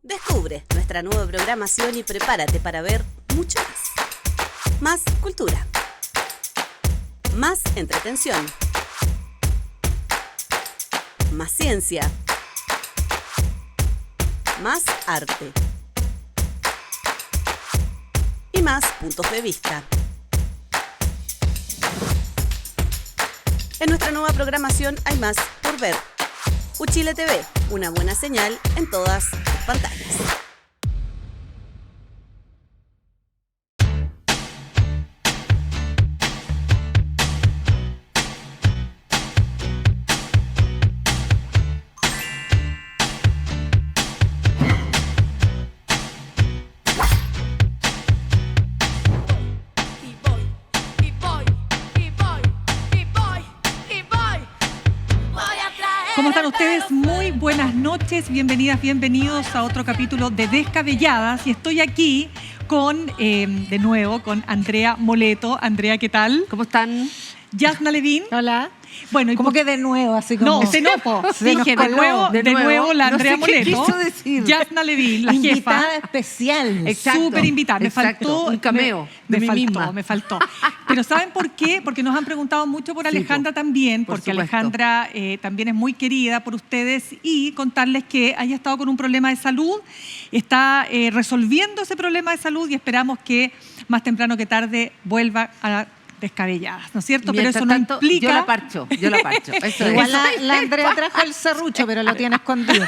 Descubre nuestra nueva programación y prepárate para ver mucho más. Más cultura. Más entretención. Más ciencia. Más arte. Y más puntos de vista. En nuestra nueva programación hay más por ver. Uchile TV, una buena señal en todas tus pantallas. ¿Cómo están ustedes? Muy buenas noches, bienvenidas, bienvenidos a otro capítulo de Descabelladas. Y estoy aquí con, de nuevo, con Andrea Moleto. Andrea, ¿qué tal? ¿Cómo están? Yasna Levín. Hola. Bueno, ¿Cómo que de nuevo? Así como... No, Senopo. Dije de nuevo la Andrea Moleto. Yasna Levín, la jefa. Invitada especial. Exacto. Súper invitada. Me Exacto. faltó Un cameo me de mí faltó, misma. Me faltó. Pero ¿saben por qué? Porque nos han preguntado mucho por Alejandra también, por porque supuesto. Alejandra también es muy querida por ustedes, y contarles que haya estado con un problema de salud, está resolviendo ese problema de salud y esperamos que más temprano que tarde vuelva a Descabelladas, ¿no es cierto? Mientras pero eso tanto, no implica... yo la parcho. Eso Igual es. la Andrea trajo el serrucho, pero lo tiene escondido.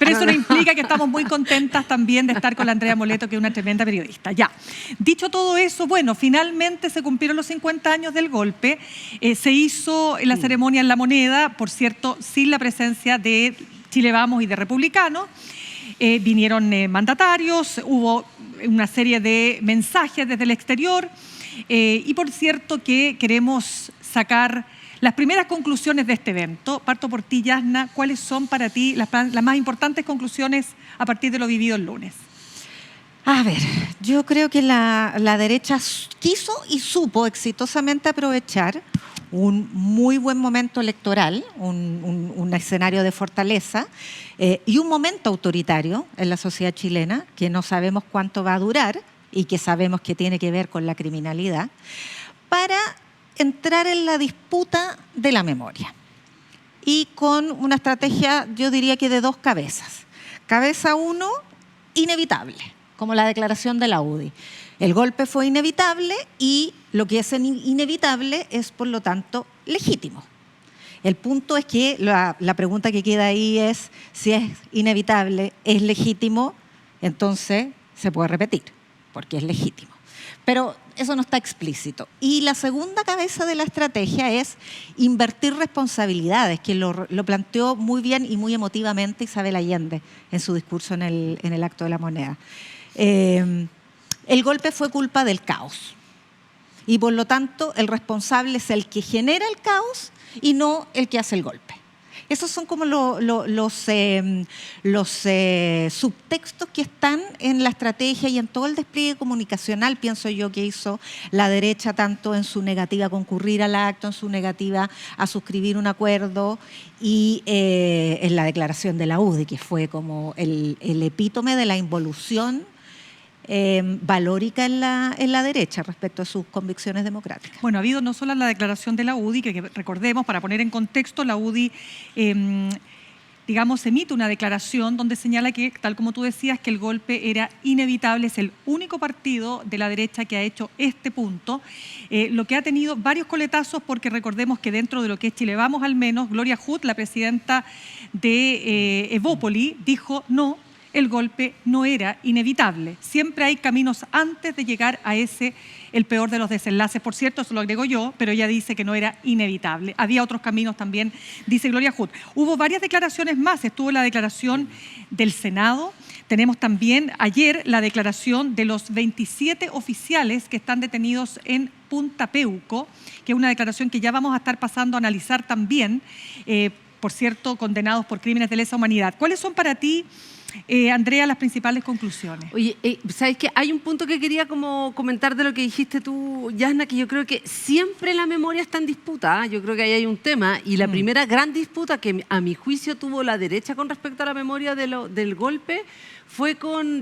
Pero eso no implica que estamos muy contentas también de estar con la Andrea Moleto, que es una tremenda periodista. Ya, dicho todo eso, bueno, finalmente se cumplieron los 50 años del golpe. Se hizo la ceremonia en La Moneda, por cierto, sin la presencia de Chile Vamos y de Republicanos. Vinieron mandatarios, hubo una serie de mensajes desde el exterior. Y por cierto que queremos sacar las primeras conclusiones de este evento. Parto por ti, Yasna. ¿Cuáles son para ti las más importantes conclusiones a partir de lo vivido el lunes? A ver, yo creo que la derecha quiso y supo exitosamente aprovechar un muy buen momento electoral, un escenario de fortaleza y un momento autoritario en la sociedad chilena, que no sabemos cuánto va a durar y que sabemos que tiene que ver con la criminalidad, para entrar en la disputa de la memoria. Y con una estrategia, yo diría que de dos cabezas. Cabeza uno, inevitable, como la declaración de la UDI. El golpe fue inevitable y lo que es inevitable es, por lo tanto, legítimo. El punto es que la pregunta que queda ahí es, si es inevitable, es legítimo, entonces se puede repetir, porque es legítimo. Pero eso no está explícito. Y la segunda cabeza de la estrategia es invertir responsabilidades, que lo planteó muy bien y muy emotivamente Isabel Allende en su discurso en el Acto de la Moneda. El golpe fue culpa del caos. Y por lo tanto, el responsable es el que genera el caos y no el que hace el golpe. Esos son como los subtextos que están en la estrategia y en todo el despliegue comunicacional, pienso yo, que hizo la derecha, tanto en su negativa a concurrir al acto, en su negativa a suscribir un acuerdo y en la declaración de la UDI, que fue como el epítome de la involución valórica en la derecha respecto a sus convicciones democráticas. Bueno, ha habido no solo la declaración de la UDI, que recordemos, para poner en contexto, la UDI, emite una declaración donde señala que, tal como tú decías, que el golpe era inevitable. Es el único partido de la derecha que ha hecho este punto, lo que ha tenido varios coletazos, porque recordemos que dentro de lo que es Chile Vamos, al menos, Gloria Hood, la presidenta de Evópoli, dijo no. El golpe no era inevitable. Siempre hay caminos antes de llegar a el peor de los desenlaces. Por cierto, eso lo agrego yo, pero ella dice que no era inevitable. Había otros caminos también, dice Gloria Hood. Hubo varias declaraciones más. Estuvo la declaración del Senado. Tenemos también ayer la declaración de los 27 oficiales que están detenidos en Punta Peuco, que es una declaración que ya vamos a estar pasando a analizar también, por cierto, condenados por crímenes de lesa humanidad. ¿Cuáles son para ti Andrea, las principales conclusiones. Oye, ¿sabes qué? Hay un punto que quería como comentar de lo que dijiste tú, Yasna, que yo creo que siempre la memoria está en disputa. Yo creo que ahí hay un tema. Y la primera gran disputa que a mi juicio tuvo la derecha con respecto a la memoria del golpe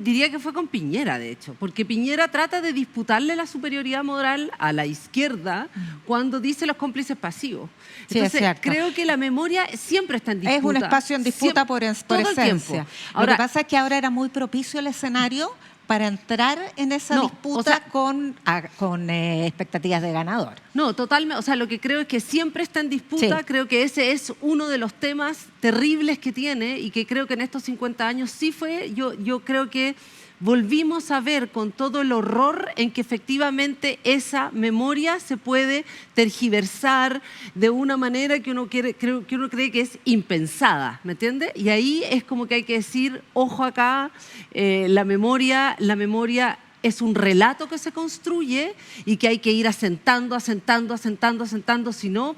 diría que fue con Piñera, de hecho, porque Piñera trata de disputarle la superioridad moral a la izquierda cuando dice los cómplices pasivos. Entonces, sí, es cierto. creo que la memoria siempre está en disputa. Es un espacio en disputa por todo el esencia. tiempo. Lo que pasa es que ahora era muy propicio el escenario para entrar en esa disputa con expectativas de ganador. No, totalmente. O sea, lo que creo es que siempre está en disputa. Sí. Creo que ese es uno de los temas terribles que tiene y que creo que en estos 50 años sí fue. Yo creo que volvimos a ver con todo el horror en que efectivamente esa memoria se puede tergiversar de una manera que uno cree que es impensada, ¿me entiende? Y ahí es como que hay que decir, ojo acá, la memoria es un relato que se construye y que hay que ir asentando, si no,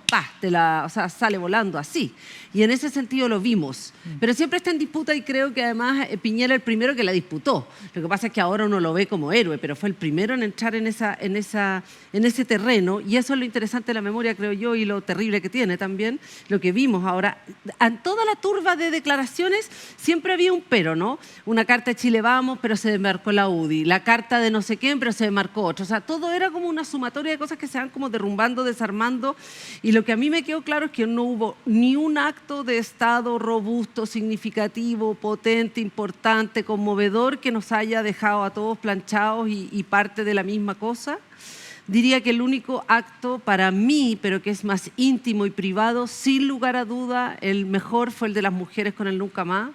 sale volando así. Y en ese sentido lo vimos. Pero siempre está en disputa y creo que además Piñera el primero que la disputó. Lo que pasa es que ahora uno lo ve como héroe, pero fue el primero en entrar en ese terreno y eso es lo interesante de la memoria, creo yo, y lo terrible que tiene también, lo que vimos ahora. En toda la turba de declaraciones siempre había un pero, ¿no? Una carta de Chile Vamos, pero se desmarcó la UDI. La carta de no sé quién, pero se desmarcó otro. O sea, todo era como una sumatoria de cosas que se van como derrumbando, desarmando. Y lo que a mí me quedó claro es que no hubo ni un acto de Estado robusto, significativo, potente, importante, conmovedor, que nos haya dejado a todos planchados y parte de la misma cosa. Diría que el único acto para mí, pero que es más íntimo y privado, sin lugar a duda, el mejor fue el de las mujeres con el Nunca Más.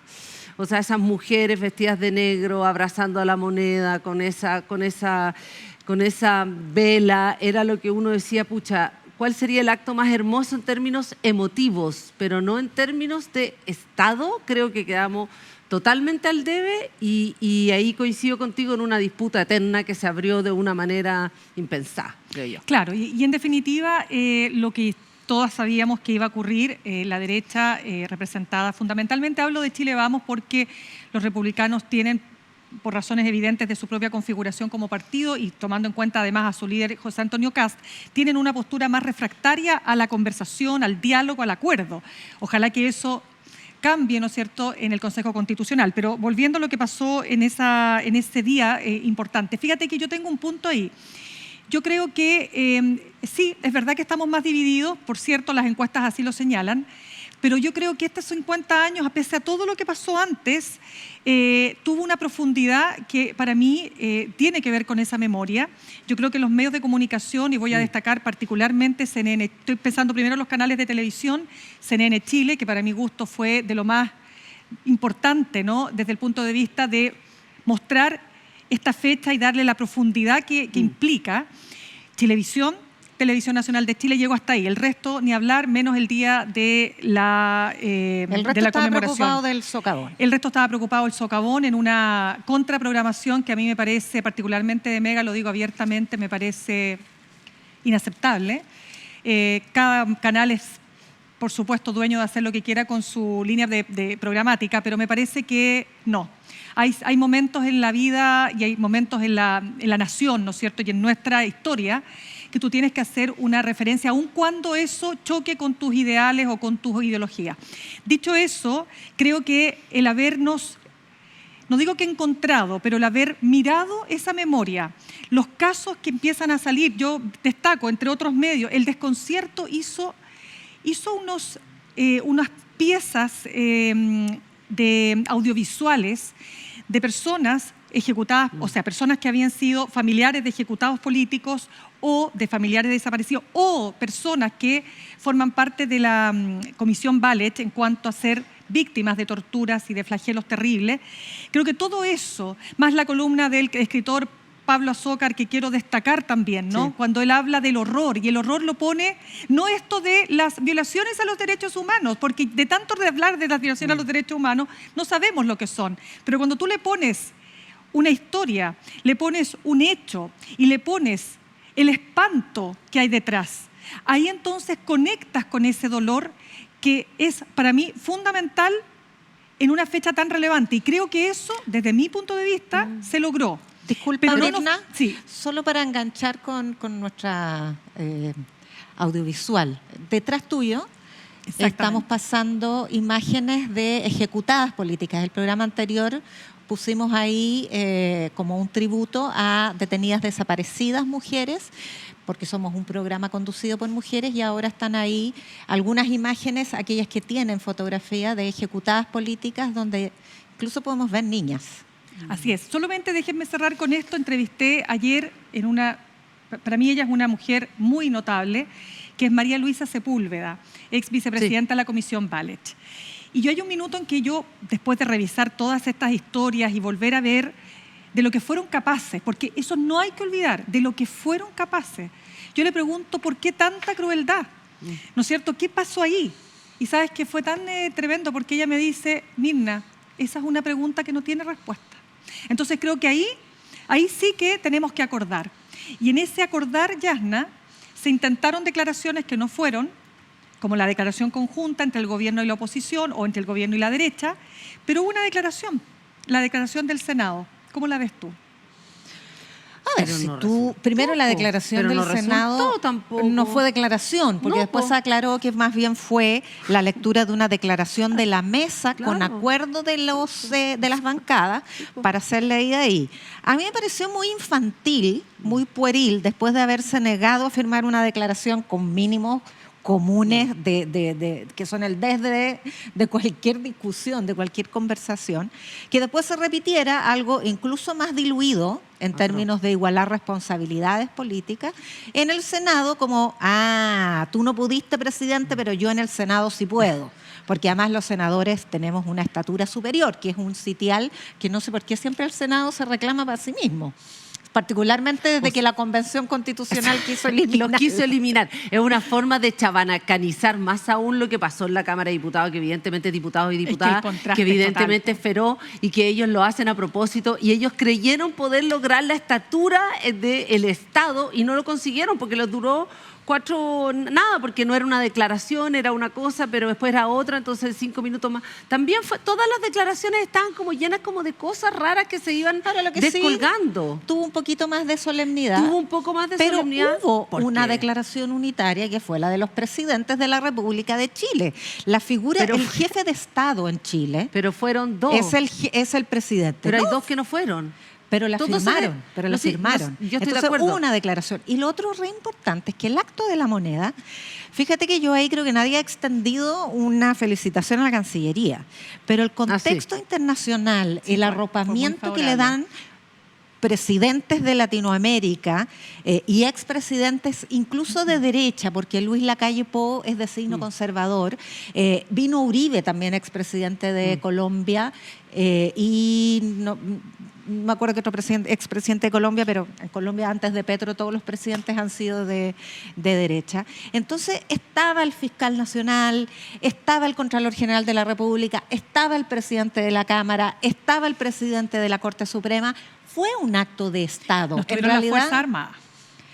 O sea, esas mujeres vestidas de negro, abrazando a la moneda, con esa vela, era lo que uno decía, pucha, ¿cuál sería el acto más hermoso en términos emotivos? Pero no en términos de Estado, creo que quedamos totalmente al debe y ahí coincido contigo en una disputa eterna que se abrió de una manera impensada, creo yo. Claro, y en definitiva, lo que todas sabíamos que iba a ocurrir, la derecha representada fundamentalmente, hablo de Chile Vamos porque los republicanos tienen, por razones evidentes de su propia configuración como partido y tomando en cuenta además a su líder José Antonio Kast, tienen una postura más refractaria a la conversación, al diálogo, al acuerdo. Ojalá que eso cambie, ¿no es cierto?, en el Consejo Constitucional. Pero volviendo a lo que pasó en ese día importante, fíjate que yo tengo un punto ahí. Yo creo que sí, es verdad que estamos más divididos, por cierto, las encuestas así lo señalan, pero yo creo que estos 50 años, a pesar de todo lo que pasó antes, tuvo una profundidad que para mí tiene que ver con esa memoria. Yo creo que los medios de comunicación, y voy a destacar particularmente CNN, estoy pensando primero en los canales de televisión, CNN Chile, que para mi gusto fue de lo más importante, ¿no?, desde el punto de vista de mostrar esta fecha y darle la profundidad que implica. Televisión Nacional de Chile llegó hasta ahí. El resto, ni hablar, menos el día de la conmemoración. El resto estaba preocupado del socavón. El resto estaba preocupado del socavón en una contraprogramación que a mí me parece, particularmente de Mega, lo digo abiertamente, me parece inaceptable. Cada canal es, por supuesto, dueño de hacer lo que quiera con su línea de programática, pero me parece que no. Hay momentos en la vida y hay momentos en la nación, ¿no es cierto?, y en nuestra historia, que tú tienes que hacer una referencia, aun cuando eso choque con tus ideales o con tus ideologías. Dicho eso, creo que el habernos, no digo que encontrado, pero el haber mirado esa memoria, los casos que empiezan a salir, yo destaco, entre otros medios, el Desconcierto hizo unas piezas de audiovisuales de personas ejecutadas, o sea, personas que habían sido familiares de ejecutados políticos o de familiares desaparecidos o personas que forman parte de la Comisión Ballet en cuanto a ser víctimas de torturas y de flagelos terribles. Creo que todo eso, más la columna del escritor Pablo Azócar, que quiero destacar también, ¿no? Sí. Cuando él habla del horror, y el horror lo pone, no esto de las violaciones a los derechos humanos, porque de tanto de hablar de las violaciones a los derechos humanos, no sabemos lo que son. Pero cuando tú le pones una historia, le pones un hecho y le pones el espanto que hay detrás, ahí entonces conectas con ese dolor que es para mí fundamental en una fecha tan relevante. Y creo que eso, desde mi punto de vista, se logró. Disculpa, Pero no Mirna, sí. solo para enganchar con nuestra audiovisual. Detrás tuyo estamos pasando imágenes de ejecutadas políticas. El programa anterior pusimos ahí como un tributo a detenidas desaparecidas mujeres, porque somos un programa conducido por mujeres, y ahora están ahí algunas imágenes, aquellas que tienen fotografía de ejecutadas políticas, donde incluso podemos ver niñas. Así es. Solamente déjenme cerrar con esto. Entrevisté ayer para mí ella es una mujer muy notable, que es María Luisa Sepúlveda, ex vicepresidenta de la Comisión Balech. Y yo hay un minuto en que yo, después de revisar todas estas historias y volver a ver de lo que fueron capaces, porque eso no hay que olvidar, de lo que fueron capaces. Yo le pregunto, ¿por qué tanta crueldad? ¿No es cierto? ¿Qué pasó ahí? Y sabes que fue tan tremendo, porque ella me dice, Mirna, esa es una pregunta que no tiene respuesta. Entonces creo que ahí sí que tenemos que acordar. Y en ese acordar, Yasna, se intentaron declaraciones que no fueron, como la declaración conjunta entre el gobierno y la oposición o entre el gobierno y la derecha, pero hubo una declaración, la declaración del Senado. ¿Cómo la ves tú? A ver, si tú, primero la declaración del Senado no fue declaración, porque después se aclaró que más bien fue la lectura de una declaración de la mesa con acuerdo de las bancadas para ser leída ahí. A mí me pareció muy infantil, muy pueril, después de haberse negado a firmar una declaración con mínimos comunes que son el desde de cualquier discusión, de cualquier conversación, que después se repitiera algo incluso más diluido en términos de igualar responsabilidades políticas en el Senado, como, tú no pudiste, presidente, pero yo en el Senado sí puedo. Porque además los senadores tenemos una estatura superior, que es un sitial que no sé por qué siempre el Senado se reclama para sí mismo. Particularmente desde que la Convención Constitucional quiso eliminar. Los quiso eliminar. Es una forma de chabanacanizar más aún lo que pasó en la Cámara de Diputados, que evidentemente diputados y diputadas, que evidentemente es feroz y que ellos lo hacen a propósito, y ellos creyeron poder lograr la estatura del Estado y no lo consiguieron porque les duró nada, porque no era una declaración, era una cosa, pero después era otra, entonces 5 minutos más. También todas las declaraciones estaban como llenas como de cosas raras que se iban descolgando. Sí, tuvo un poquito más de solemnidad. Tuvo un poco más de solemnidad. Pero hubo una declaración unitaria que fue la de los presidentes de la República de Chile. La figura, el jefe de Estado en Chile. Pero fueron dos. Es el presidente. Pero hay dos que no fueron. Pero la firmaron, Yo estoy de acuerdo. Hubo una declaración. Y lo otro re importante es que el acto de la moneda, fíjate que yo ahí creo que nadie ha extendido una felicitación a la Cancillería, pero el contexto internacional, el arropamiento que le dan presidentes de Latinoamérica y expresidentes incluso de derecha, porque Luis Lacalle Pou es de signo conservador, vino Uribe también, expresidente de Colombia, y no me acuerdo que otro expresidente de Colombia, pero en Colombia antes de Petro todos los presidentes han sido de derecha. Entonces estaba el fiscal nacional, estaba el Contralor General de la República, estaba el presidente de la Cámara, estaba el presidente de la Corte Suprema. Fue un acto de Estado. No estuvieron las Fuerzas Armadas.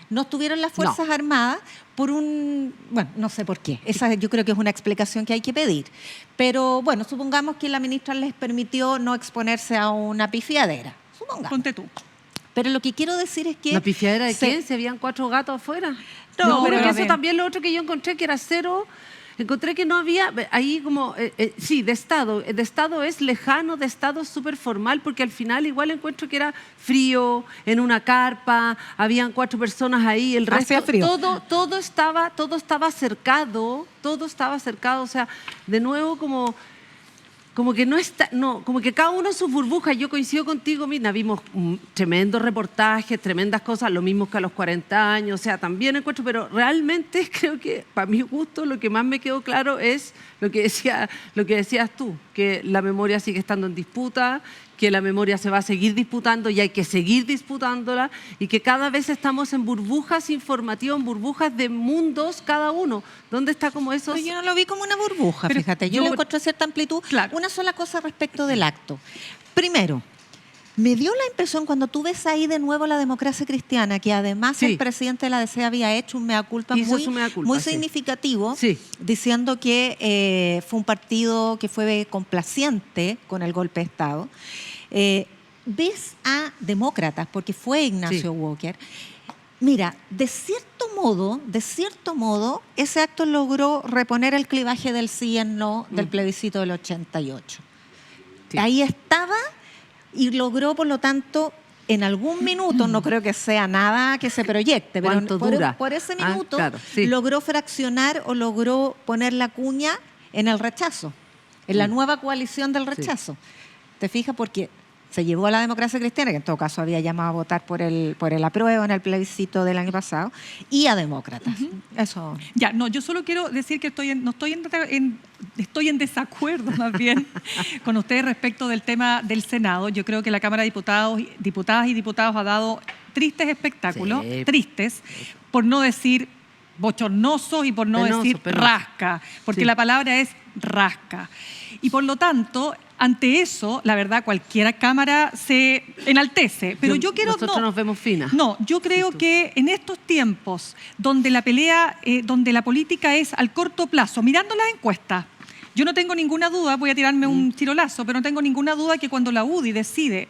No estuvieron las Fuerzas Armadas por bueno, no sé por qué. Esa yo creo que es una explicación que hay que pedir. Pero bueno, supongamos que la ministra les permitió no exponerse a una pifiadera. Supongamos. Ponte tú. Pero lo que quiero decir es que... ¿La pifiadera de quién? ¿Se habían 4 gatos afuera? No, pero eso también lo otro que yo encontré que era cero. Encontré que no había, ahí como, sí, de Estado es lejano, de Estado súper formal, porque al final igual encuentro que era frío, en una carpa, habían 4 personas ahí, el resto, todo estaba cercado, o sea, de nuevo como que no está, como que cada uno en sus burbujas. Yo coincido contigo, Mirna, vimos tremendos reportajes, tremendas cosas, lo mismo que a los 40 años, o sea, también encuentro, pero realmente creo que, para mi gusto, lo que más me quedó claro es lo que decías tú, que la memoria sigue estando en disputa, que la memoria se va a seguir disputando y hay que seguir disputándola, y que cada vez estamos en burbujas informativas, en burbujas de mundos cada uno. ¿Dónde está como eso? Yo no lo vi como una burbuja, fíjate. Yo le encontré cierta amplitud. Claro. Una sola cosa respecto del acto. Primero, Me dio la impresión, cuando tú ves ahí de nuevo la Democracia Cristiana, que además Sí. el presidente de la DC había hecho un mea culpa Hizo su mea culpa, muy sí. significativo, Sí. diciendo que fue un partido que fue complaciente con el golpe de Estado. Ves a demócratas, porque fue Ignacio Sí. Walker. Mira, de cierto modo, ese acto logró reponer el clivaje del sí y el no del plebiscito del 88. Sí. Ahí estaba y logró, por lo tanto, en algún minuto, no creo que sea nada que se proyecte, pero ¿Cuánto dura? por ese Ah, minuto claro, sí. logró fraccionar o logró poner la cuña en el rechazo, en la nueva coalición del rechazo. ¿Te fijas? Porque se llevó a la Democracia Cristiana, que en todo caso había llamado a votar por el apruebo en el plebiscito del año pasado, y a demócratas. Eso. Ya, no, yo solo quiero decir que estoy en desacuerdo más bien con ustedes respecto del tema del Senado. Yo creo que la Cámara de Diputadas y Diputados ha dado tristes espectáculos, Sí. tristes, por no decir bochornosos y por no Penoso, decir penoso. rasca, porque Sí. la palabra es rasca. Y por lo tanto, ante eso, la verdad, cualquier Cámara se enaltece. Pero yo quiero... Nosotros nos vemos finas. No, yo creo que en estos tiempos donde la pelea, donde la política es al corto plazo, mirando las encuestas, yo no tengo ninguna duda, voy a tirarme un tirolazo, pero no tengo ninguna duda que cuando la UDI decide,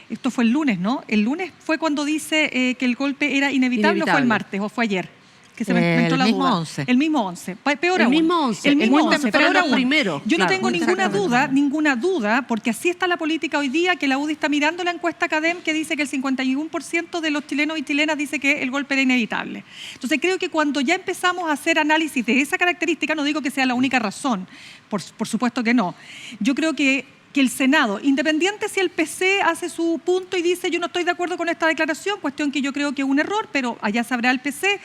esto fue el lunes, ¿no? El lunes fue cuando dice que el golpe era inevitable, o fue el Inevitable. martes, o fue ayer. Que se me entró El la mismo duda. 11. El mismo 11. Peor El aún. mismo 11. El mismo Muy 11. temprano Peor aún. primero. Yo no Claro, tengo exactamente. ninguna duda, porque así está la política hoy día, que la UDI está mirando la encuesta CADEM que dice que el 51% de los chilenos y chilenas dice que el golpe era inevitable. Entonces creo que cuando ya empezamos a hacer análisis de esa característica, no digo que sea la única razón, por supuesto que no. Yo creo que el Senado, independiente si el PC hace su punto y dice yo no estoy de acuerdo con esta declaración, cuestión que yo creo que es un error, pero allá sabrá el PC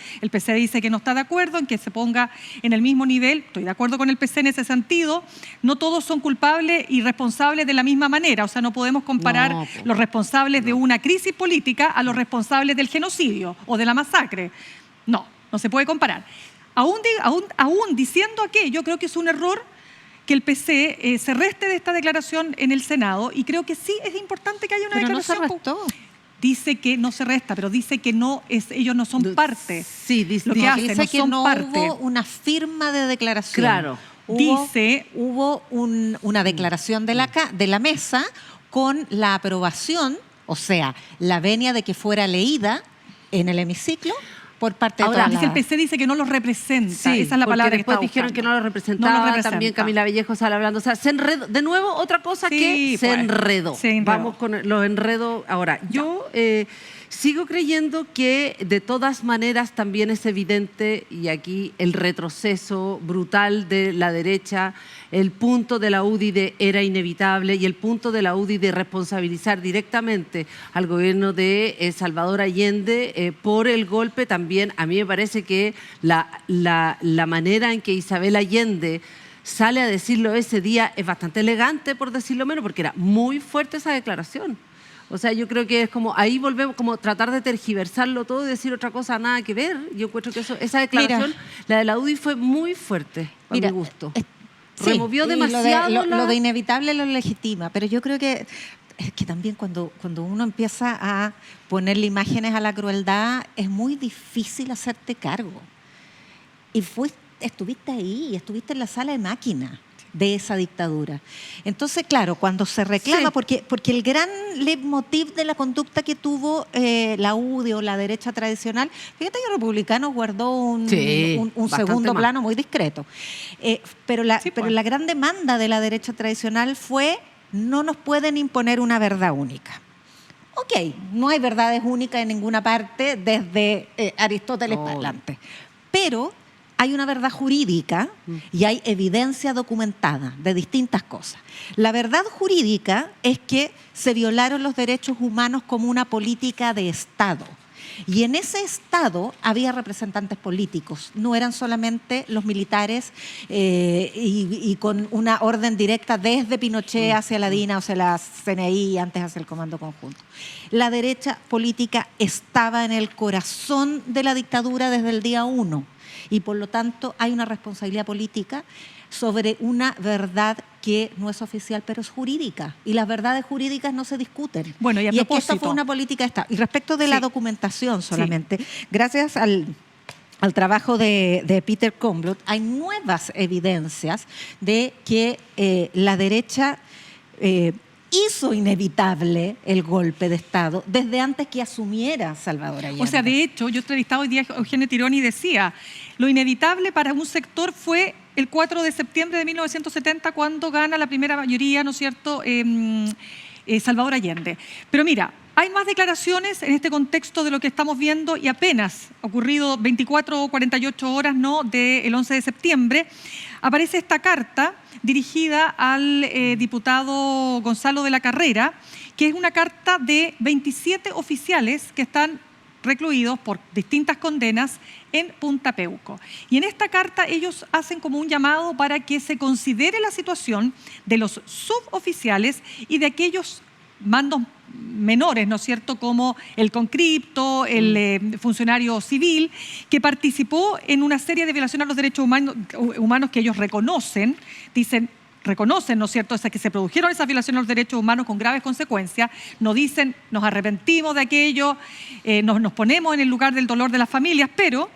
dice que no está de acuerdo en que se ponga en el mismo nivel, estoy de acuerdo con el PC en ese sentido, no todos son culpables y responsables de la misma manera, o sea, no podemos comparar No, po. los responsables de una crisis política a los responsables del genocidio o de la masacre. No se puede comparar. Aún diciendo aquello, creo que es un error que el PC se reste de esta declaración en el Senado, y creo que sí es importante que haya una Pero no se declaración. restó. Dice que no se resta, pero dice que ellos no son parte. Sí, Lo que hacen, Dice no que son no parte. hubo una firma de declaración. Claro. Hubo una declaración de la mesa con la aprobación, o sea, la venia de que fuera leída en el hemiciclo por parte de Ahora, todas Dice el las- PC dice que no los representa. Sí, esa es la porque palabra que después estaba dijeron buscando. que no lo representaba, No los representa. también Camila Vallejo sale hablando, o sea, se enredó. De nuevo, otra cosa Sí, que se pues, enredó. se enredó. Vamos con los enredos. Ahora, yo sigo creyendo que de todas maneras también es evidente, y aquí el retroceso brutal de la derecha, el punto de la UDI de era inevitable y el punto de la UDI de responsabilizar directamente al gobierno de Salvador Allende por el golpe, también a mí me parece que la manera en que Isabel Allende sale a decirlo ese día es bastante elegante, por decirlo menos, porque era muy fuerte esa declaración. O sea, yo creo que es como, ahí volvemos como tratar de tergiversarlo todo y decir otra cosa, nada que ver. Yo encuentro que esa declaración, la de la UDI, fue muy fuerte, a mi gusto. Sí, Removió y demasiado lo de inevitable lo legitima, pero yo creo que es que también cuando uno empieza a ponerle imágenes a la crueldad es muy difícil hacerte cargo. Y estuviste ahí, estuviste en la sala de máquina de esa dictadura. Entonces, claro, cuando se reclama, Sí. porque el gran leitmotiv de la conducta que tuvo la UDI o la derecha tradicional, fíjate que Republicanos guardó un bastante segundo más. plano muy discreto. Pero la Sí, pues. gran demanda de la derecha tradicional fue: no nos pueden imponer una verdad única. Ok, no hay verdades únicas en ninguna parte desde Aristóteles para adelante, pero hay una verdad jurídica y hay evidencia documentada de distintas cosas. La verdad jurídica es que se violaron los derechos humanos como una política de Estado. Y en ese Estado había representantes políticos, no eran solamente los militares y con una orden directa desde Pinochet hacia la DINA, o sea, la CNI, y antes hacia el Comando Conjunto. La derecha política estaba en el corazón de la dictadura desde el día 1 y por lo tanto hay una responsabilidad política. sobre una verdad que no es oficial, pero es jurídica. Y las verdades jurídicas no se discuten. Bueno, y a es que propósito, esta fue una política de Estado. Y respecto de la documentación solamente, gracias al trabajo de Peter Kornbluth, hay nuevas evidencias de que la derecha hizo inevitable el golpe de Estado desde antes que asumiera Salvador Allende. O sea, de hecho, yo entrevistaba hoy día a Eugenio Tironi y decía, lo inevitable para un sector fue el 4 de septiembre de 1970 cuando gana la primera mayoría, ¿no es cierto?, Salvador Allende. Pero mira, hay más declaraciones en este contexto de lo que estamos viendo y apenas ocurrido 24 o 48 horas, ¿no?, del 11 de septiembre, aparece esta carta dirigida al diputado Gonzalo de la Carrera, que es una carta de 27 oficiales que están recluidos por distintas condenas en Punta Peuco. Y en esta carta ellos hacen como un llamado para que se considere la situación de los suboficiales y de aquellos mandos menores, ¿no es cierto?, como el conscripto, el funcionario civil, que participó en una serie de violaciones a los derechos humanos que ellos reconocen, reconocen, ¿no es cierto?, que se produjeron esas violaciones a los derechos humanos con graves consecuencias, no dicen, nos arrepentimos de aquello, nos ponemos en el lugar del dolor de las familias, pero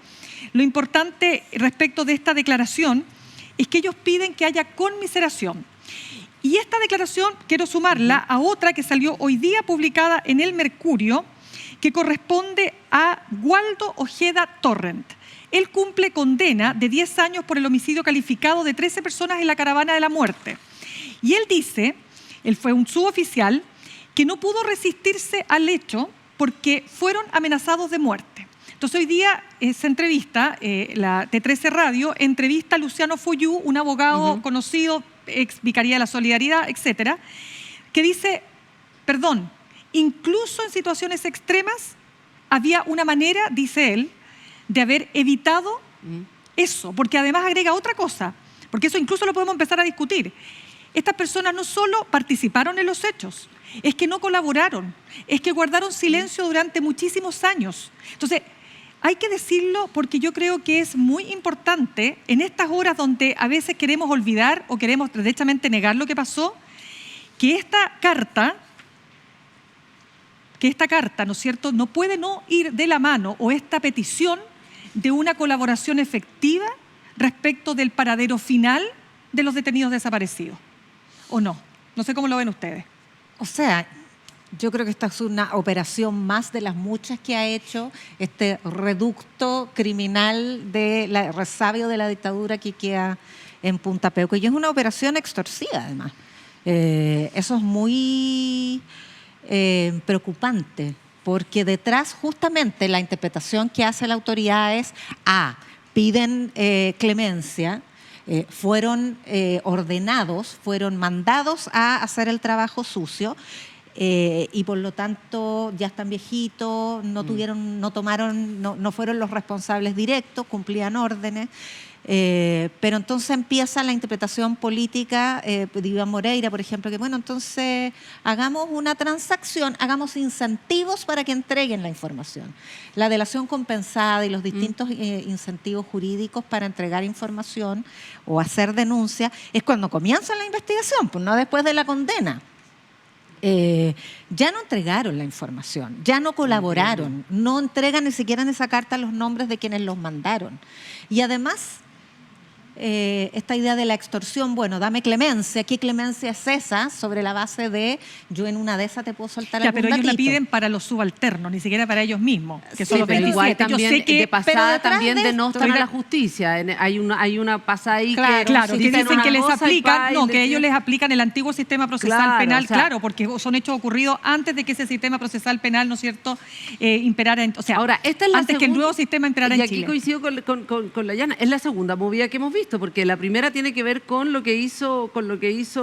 lo importante respecto de esta declaración es que ellos piden que haya conmiseración. Y esta declaración quiero sumarla a otra que salió hoy día publicada en El Mercurio, que corresponde a Waldo Ojeda Torrent. Él cumple condena de 10 años por el homicidio calificado de 13 personas en la Caravana de la Muerte. Y él dice, él fue un suboficial, que no pudo resistirse al hecho porque fueron amenazados de muerte. Entonces hoy día esa entrevista, la T13 Radio, entrevista a Luciano Foyú, un abogado conocido, ex Vicaría de la Solidaridad, etcétera, que dice, perdón, incluso en situaciones extremas había una manera, dice él, de haber evitado eso, porque además agrega otra cosa, porque eso incluso lo podemos empezar a discutir. Estas personas no solo participaron en los hechos, es que no colaboraron, es que guardaron silencio durante muchísimos años. Entonces, hay que decirlo porque yo creo que es muy importante en estas horas donde a veces queremos olvidar o queremos derechamente negar lo que pasó, que esta carta, ¿no es cierto?, no puede no ir de la mano, o esta petición de una colaboración efectiva respecto del paradero final de los detenidos desaparecidos. ¿O no? No sé cómo lo ven ustedes. O sea, yo creo que esta es una operación más de las muchas que ha hecho este reducto criminal de la resabio de la dictadura que queda en Punta Peuco. Y es una operación extorsiva, además. Eso es muy preocupante, porque detrás justamente la interpretación que hace la autoridad es piden clemencia, fueron ordenados, fueron mandados a hacer el trabajo sucio, y por lo tanto ya están viejitos, no fueron los responsables directos, cumplían órdenes, pero entonces empieza la interpretación política de Iván Moreira, por ejemplo, que bueno, entonces hagamos una transacción, hagamos incentivos para que entreguen la información. La delación compensada y los distintos incentivos jurídicos para entregar información o hacer denuncia es cuando comienza la investigación, pues no después de la condena. Ya no entregaron la información, ya no colaboraron, no entregan ni siquiera en esa carta los nombres de quienes los mandaron. Y además, esta idea de la extorsión, bueno, dame clemencia, ¿qué clemencia es esa? Sobre la base de, yo en una de esas te puedo soltar algún pero ellos datito. la piden para los subalternos, ni siquiera para ellos mismos, que son los pero 27. igual también, yo sé que, de pasada detrás también de denostan a la justicia. Hay una pasada ahí Claro, que dicen que les aplican, que ellos les aplican el antiguo sistema procesal Claro, penal, o sea, claro, porque son hechos ocurridos antes de que ese sistema procesal penal, ¿no es cierto?, imperara, ahora, esta es la antes que el nuevo sistema imperara en Chile. Y aquí coincido con la Yana, es la segunda movida que hemos visto, porque la primera tiene que ver con lo que hizo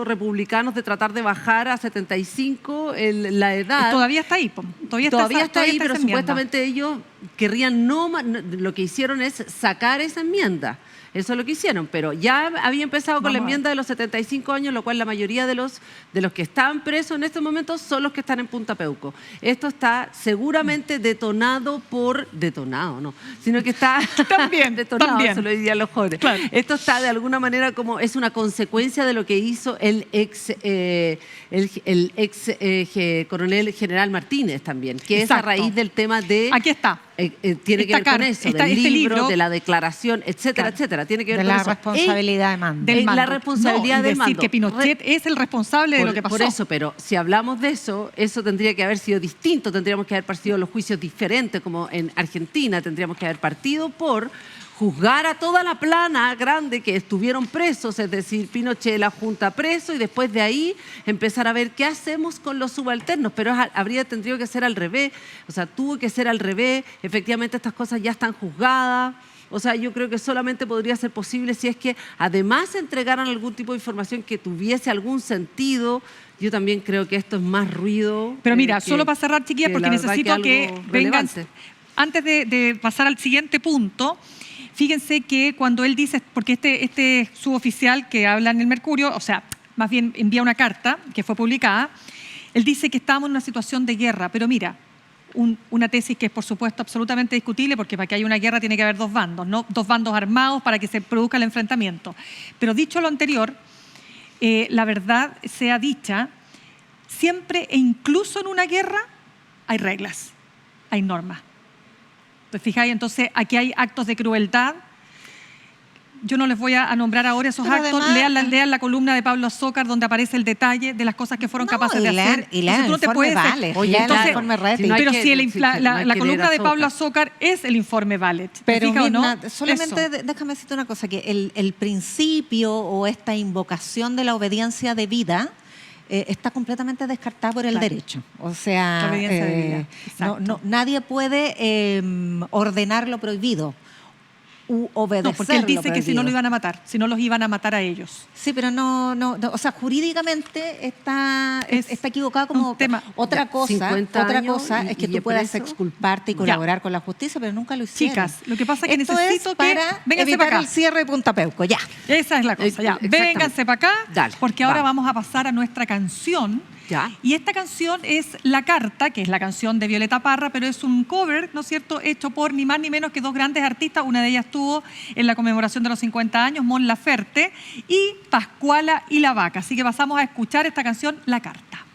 Republicanos de tratar de bajar a 75 la edad. Todavía está ahí, Todavía está ahí, pero esa enmienda. supuestamente ellos querrían lo que hicieron es sacar esa enmienda. Eso es lo que hicieron, pero ya había empezado con la enmienda de los 75 años, lo cual la mayoría de los que están presos en este momento son los que están en Punta Peuco. Esto está seguramente detonado, no, sino que está También, detonado, también. eso lo dirían los jóvenes. Claro. Esto está de alguna manera como, es una consecuencia de lo que hizo el ex coronel general Martínez también, que es a Exacto. raíz del tema de... Aquí está. tiene que ver con eso, Está del este libro, libro, de la declaración, etcétera, claro, etcétera. Tiene que ver De con la eso. responsabilidad de mando. del la mando. responsabilidad no, y del decir mando. que Pinochet es el responsable de lo que pasó. Por eso, pero si hablamos de eso, eso tendría que haber sido distinto, tendríamos que haber partido los juicios diferentes, como en Argentina, tendríamos que haber partido por juzgar a toda la plana grande que estuvieron presos, es decir, Pinochet, la Junta preso, y después de ahí empezar a ver qué hacemos con los subalternos, pero habría tenido que ser al revés, o sea, tuvo que ser al revés, efectivamente estas cosas ya están juzgadas. O sea, yo creo que solamente podría ser posible si es que además entregaran algún tipo de información que tuviese algún sentido. Yo también creo que esto es más ruido. Pero mira, solo para cerrar, chiquillas, porque la verdad necesito que algo vengan, relevante. antes de pasar al siguiente punto, fíjense que cuando él dice, porque este suboficial que habla en el Mercurio, o sea, más bien envía una carta que fue publicada, él dice que estamos en una situación de guerra, pero mira, una tesis que es por supuesto absolutamente discutible, porque para que haya una guerra tiene que haber dos bandos, ¿no? Dos bandos armados para que se produzca el enfrentamiento. Pero dicho lo anterior, la verdad sea dicha, siempre e incluso en una guerra hay reglas, hay normas. ¿Te fijáis? Entonces aquí hay actos de crueldad. Yo no les voy a nombrar ahora esos Pero actos. además, Lean la columna de Pablo Azócar donde aparece el detalle de las cosas que fueron capaces de hacer. Y lean Entonces, el informe Valech. Oye, Lean entonces, el informe Rettig. si no hay pero que- si no hay la que columna leer de Pablo Azócar. Azócar es el informe Valech. ¿Te Pero fijas o no? Mirna, solamente Eso. déjame decirte una cosa, que el principio o esta invocación de la obediencia debida está completamente descartada por el Claro. derecho. O sea, La obediencia debida, exacto. nadie puede ordenar lo prohibido u obedecer No, porque él lo dice que si no prohibido. lo iban a matar, si no los iban a matar a ellos. Sí, pero no, o sea, jurídicamente está equivocado como un tema. otra Ya, cosa. 50 Otra años cosa es que y tú puedas preso. exculparte y Ya. colaborar con la justicia, pero nunca lo hicieron. Chicas, lo que pasa es que Esto necesito es que... para Vénganse evitar para acá. el cierre de Punta Peuco, ya. Esa es la cosa, ya. Exactamente. Vénganse para acá, Dale, porque ahora vamos. vamos a pasar a nuestra canción. Ya. Y esta canción es La Carta, que es la canción de Violeta Parra, pero es un cover, ¿no es cierto?, hecho por ni más ni menos que dos grandes artistas. Una de ellas estuvo en la conmemoración de los 50 años, Mon Laferte, y Pascuala y la Vaca. Así que pasamos a escuchar esta canción, La Carta.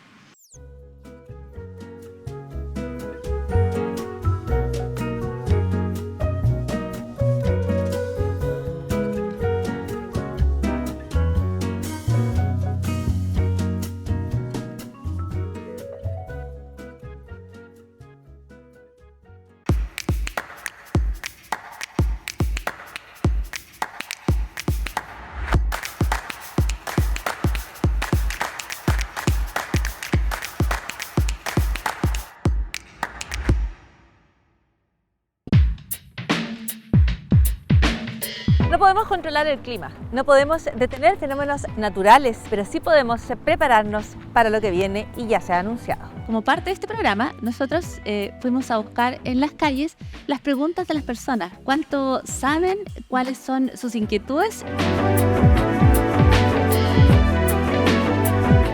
No podemos controlar el clima, no podemos detener fenómenos naturales, pero sí podemos prepararnos para lo que viene y ya se ha anunciado. Como parte de este programa, nosotros fuimos a buscar en las calles las preguntas de las personas. ¿Cuánto saben? ¿Cuáles son sus inquietudes?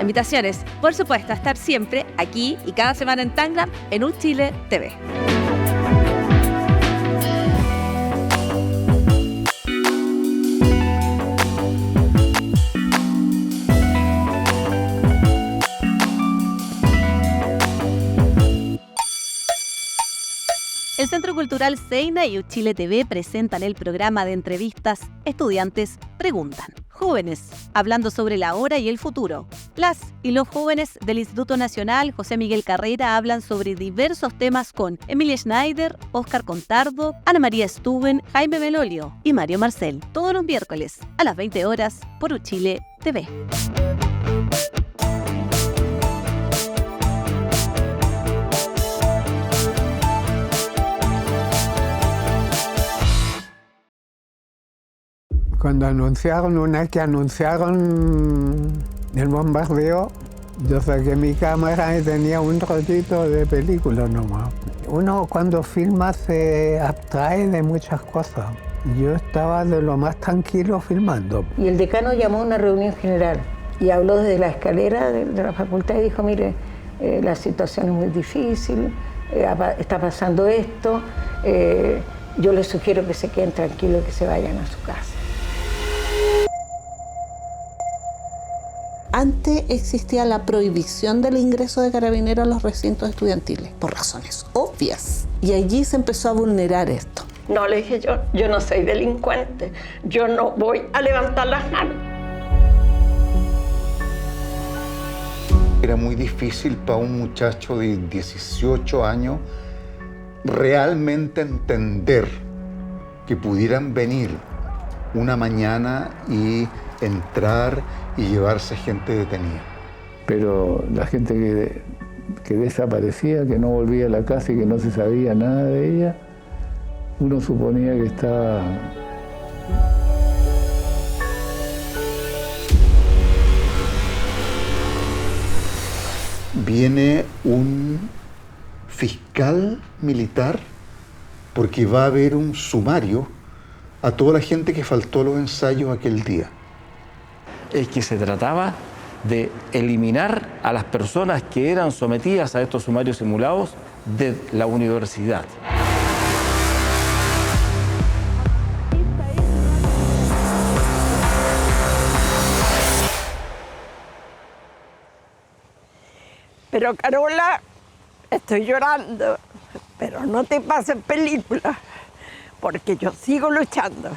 Invitaciones, por supuesto, a estar siempre aquí y cada semana en Tangram en UChile TV. El Centro Cultural Seina y UChile TV presentan el programa de entrevistas Estudiantes Preguntan. Jóvenes, hablando sobre la hora y el futuro. Las y los jóvenes del Instituto Nacional José Miguel Carrera hablan sobre diversos temas con Emilia Schneider, Óscar Contardo, Ana María Stuben, Jaime Melolio y Mario Marcel. Todos los miércoles a las 20 horas por UChile TV. Cuando anunciaron el bombardeo, yo saqué mi cámara y tenía un rollito de película nomás. Uno cuando filma se abstrae de muchas cosas. Yo estaba de lo más tranquilo filmando. Y el decano llamó a una reunión general y habló desde la escalera de la facultad y dijo, mire, la situación es muy difícil, está pasando esto, yo les sugiero que se queden tranquilos y que se vayan a su casa. Antes existía la prohibición del ingreso de carabineros a los recintos estudiantiles, por razones obvias. Y allí se empezó a vulnerar esto. No, le dije yo no soy delincuente, yo no voy a levantar las manos. Era muy difícil para un muchacho de 18 años realmente entender que pudieran venir una mañana y entrar y llevarse gente detenida. Pero la gente que desaparecía, que no volvía a la casa y que no se sabía nada de ella, uno suponía que estaba... Viene un fiscal militar porque va a haber un sumario a toda la gente que faltó a los ensayos aquel día. Es que se trataba de eliminar a las personas que eran sometidas a estos sumarios simulados de la universidad. Pero Carola, estoy llorando, pero no te pases película, porque yo sigo luchando.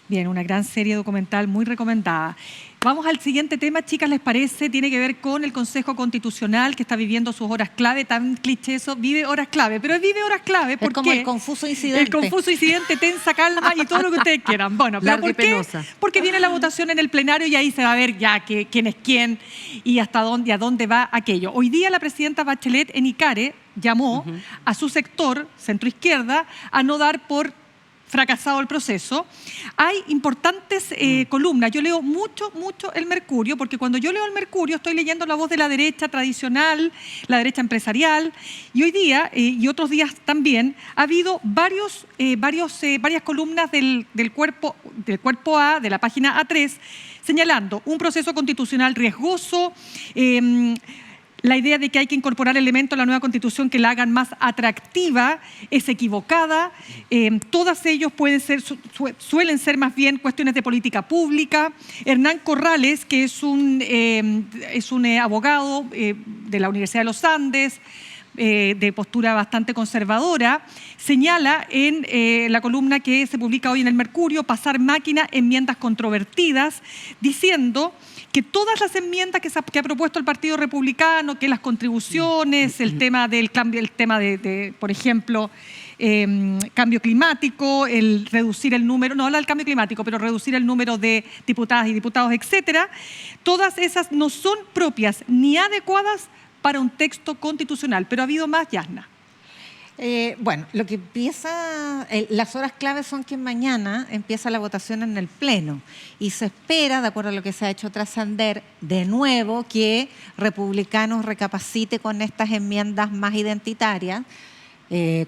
Bien, una gran serie documental muy recomendada. Vamos al siguiente tema, chicas, ¿les parece? Tiene que ver con el Consejo Constitucional que está viviendo sus horas clave, tan cliché eso, vive horas clave, pero vive horas clave porque... Es como el confuso incidente. El confuso incidente, tensa, calma y todo lo que ustedes quieran. Bueno, ¿pero por qué? Porque viene la votación en el plenario y ahí se va a ver ya quién es quién y hasta dónde, a dónde va aquello. Hoy día la presidenta Bachelet en Icare llamó a su sector, centroizquierda, a no dar por fracasado el proceso. Hay importantes columnas. Yo leo mucho el Mercurio, porque cuando yo leo el Mercurio estoy leyendo la voz de la derecha tradicional, la derecha empresarial, y hoy día, y otros días también, ha habido varias columnas del cuerpo A, de la página A3, señalando un proceso constitucional riesgoso, la idea de que hay que incorporar elementos a la nueva Constitución que la hagan más atractiva es equivocada. Todos ellos suelen ser más bien cuestiones de política pública. Hernán Corrales, que es un abogado de la Universidad de los Andes, de postura bastante conservadora, señala en la columna que se publica hoy en el Mercurio, pasar máquina, enmiendas controvertidas, diciendo que todas las enmiendas que ha propuesto el Partido Republicano, que las contribuciones, el tema del cambio, por ejemplo, cambio climático, el reducir el número, no habla del cambio climático, pero reducir el número de diputadas y diputados, etcétera, todas esas no son propias ni adecuadas para un texto constitucional. Pero ha habido más, Yasna. Bueno, lo que empieza, las horas claves son que mañana empieza la votación en el Pleno y se espera, de acuerdo a lo que se ha hecho trascender, de nuevo que Republicanos recapacite con estas enmiendas más identitarias,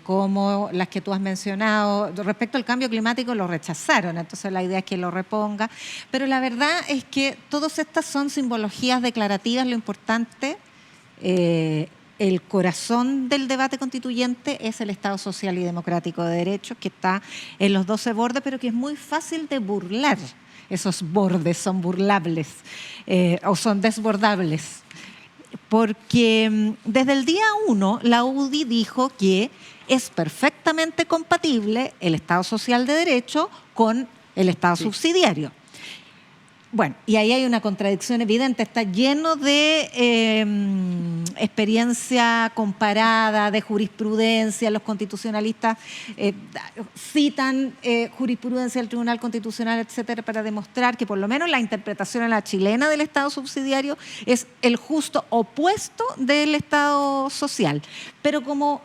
como las que tú has mencionado. Respecto al cambio climático lo rechazaron, entonces la idea es que lo reponga, pero la verdad es que todas estas son simbologías declarativas. Lo importante, el corazón del debate constituyente es el Estado social y democrático de derecho, que está en los 12 bordes, pero que es muy fácil de burlar. Esos bordes son burlables o son desbordables. Porque desde el día 1 la UDI dijo que es perfectamente compatible el Estado social de derecho con el Estado subsidiario. Bueno, y ahí hay una contradicción evidente, está lleno de experiencia comparada, de jurisprudencia. Los constitucionalistas citan jurisprudencia del Tribunal Constitucional, etcétera, para demostrar que por lo menos la interpretación a la chilena del Estado subsidiario es el justo opuesto del Estado social. Pero como